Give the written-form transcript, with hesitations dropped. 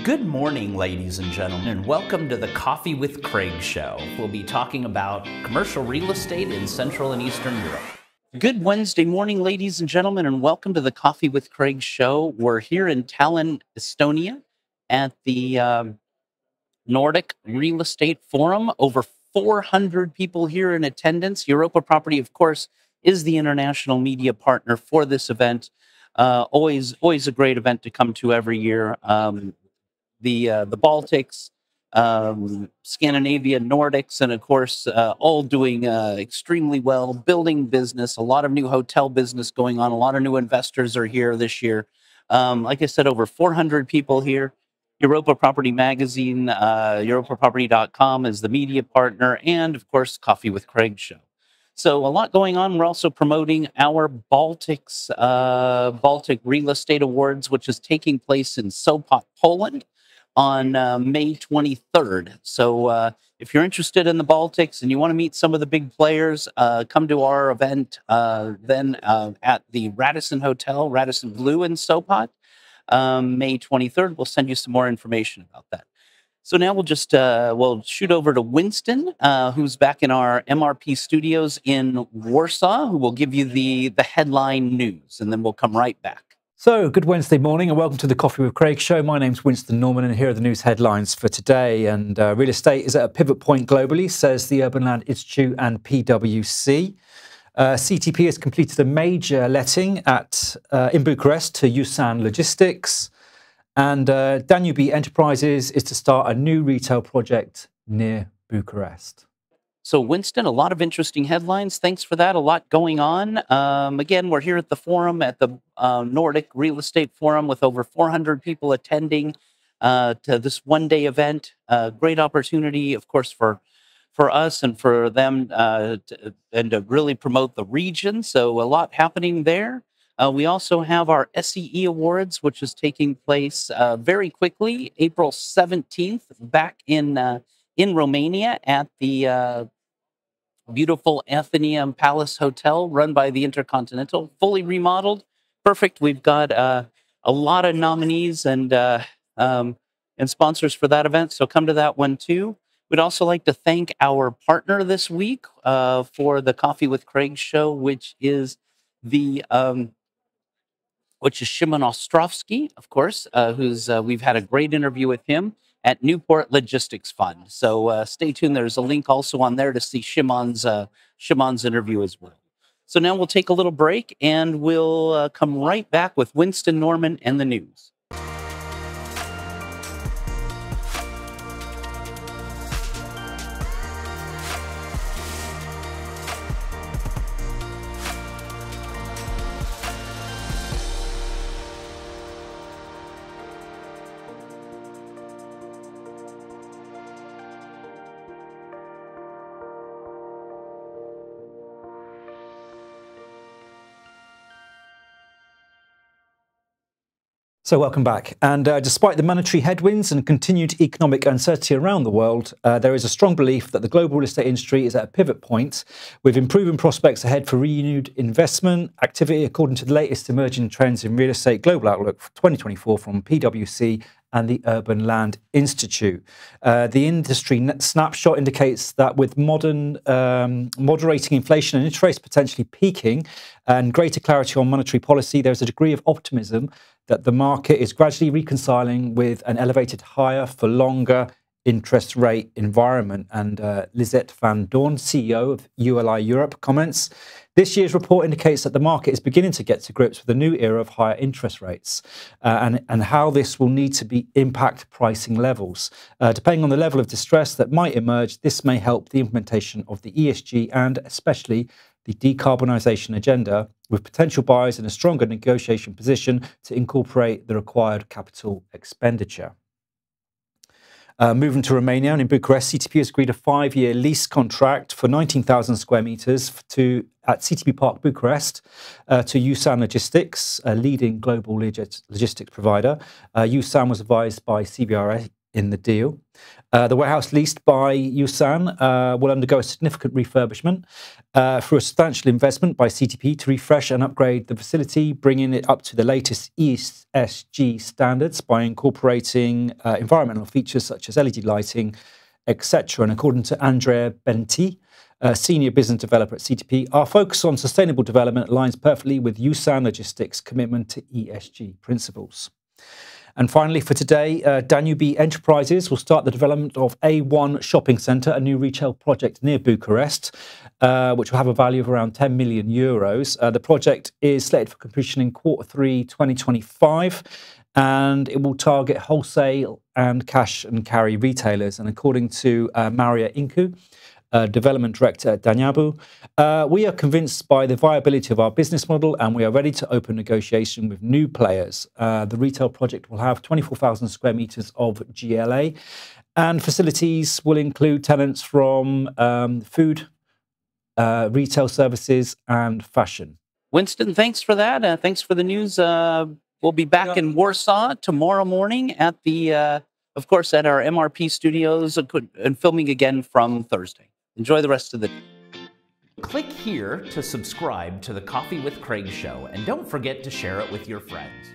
Good morning, ladies and gentlemen, and welcome to the Coffee with Craig show. We'll be talking about commercial real estate in Central and Eastern Europe. Good Wednesday morning, ladies and gentlemen, and welcome to the Coffee with Craig show. We're here in Tallinn, Estonia at the Nordic Real Estate Forum. Over 400 people here in attendance. EuropaProperty, of course, is the international media partner for this event. Always a great event to come to every year. The Baltics, Scandinavia, Nordics, and of course, all doing extremely well, building business, a lot of new hotel business going on, a lot of new investors are here this year. Like I said, over 400 people here. Europa Property Magazine, EuropaProperty.com is the media partner, and of course, Coffee with Craig show. So a lot going on. We're also promoting our Baltics, Baltic Real Estate Awards, which is taking place in Sopot, Poland on May 23rd. So if you're interested in the Baltics and you want to meet some of the big players, come to our event then at the Radisson Hotel, Radisson Blue in Sopot, May 23rd. We'll send you some more information about that. So now we'll just we'll shoot over to Winston, who's back in our MRP studios in Warsaw, who will give you the headline news, and then we'll come right back. So, good Wednesday morning and welcome to the Coffee with Craig show. My name's Winston Norman and here are the news headlines for today. And real estate is at a pivot point globally, says the Urban Land Institute and PwC. CTP has completed a major letting in Bucharest to USAN Logistics. And Danube Enterprises is to start a new retail project near Bucharest. So, Winston, a lot of interesting headlines. Thanks for that. A lot going on. Again, we're here at the forum, at the Nordic Real Estate Forum, with over 400 people attending to this one-day event. Great opportunity, of course, for us and for them to really promote the region. So, a lot happening there. We also have our CEE Awards, which is taking place very quickly, April 17th, back in Romania at the beautiful Athenaeum Palace Hotel run by the Intercontinental, fully remodeled. Perfect. We've got a lot of nominees and sponsors for that event, so come to that one too. We'd also like to thank our partner this week for the Coffee with Craig show, which is Szymon Ostrowski, of course, we've had a great interview with him at NEWPORT Logistics Fund. So stay tuned. There's a link also on there to see Szymon's interview as well. So now we'll take a little break and we'll come right back with Winston Norman and the news. So welcome back. And despite the monetary headwinds and continued economic uncertainty around the world, there is a strong belief that the global real estate industry is at a pivot point with improving prospects ahead for renewed investment activity, according to the latest emerging trends in real estate global outlook for 2024 from PwC and the Urban Land Institute. The industry snapshot indicates that with moderating inflation and interest rates potentially peaking and greater clarity on monetary policy, there's a degree of optimism that the market is gradually reconciling with an elevated higher for longer interest rate environment. And Lisette van Doorn, CEO of ULI Europe, comments, this year's report indicates that the market is beginning to get to grips with a new era of higher interest rates and how this will need to impact pricing levels. Depending on the level of distress that might emerge, this may help the implementation of the ESG and especially the decarbonisation agenda, with potential buyers in a stronger negotiation position to incorporate the required capital expenditure. Moving to Romania, and in Bucharest, CTP has agreed a 5-year lease contract for 19,000 square metres at CTP Park Bucharest to USAN Logistics, a leading global logistics provider. USAN was advised by CBRE in the deal. The warehouse leased by Yusan will undergo a significant refurbishment through a substantial investment by CTP to refresh and upgrade the facility, bringing it up to the latest ESG standards by incorporating environmental features such as LED lighting, etc. And according to Andrea Benti, senior business developer at CTP, our focus on sustainable development aligns perfectly with Yusan Logistics' commitment to ESG principles. And finally, for today, Danube Enterprises will start the development of A1 Shopping Centre, a new retail project near Bucharest, which will have a value of around 10 million euros. The project is slated for completion in Q3 2025, and it will target wholesale and cash and carry retailers. And according to Maria Inku, Development Director at Danube, we are convinced by the viability of our business model and we are ready to open negotiation with new players. The retail project will have 24,000 square metres of GLA and facilities will include tenants from food, retail services and fashion. Winston, thanks for that. Thanks for the news. We'll be back in Warsaw tomorrow morning at the, of course, at our MRP studios and filming again from Thursday. Enjoy the rest of the day. Click here to subscribe to the Coffee with Craig show, and don't forget to share it with your friends.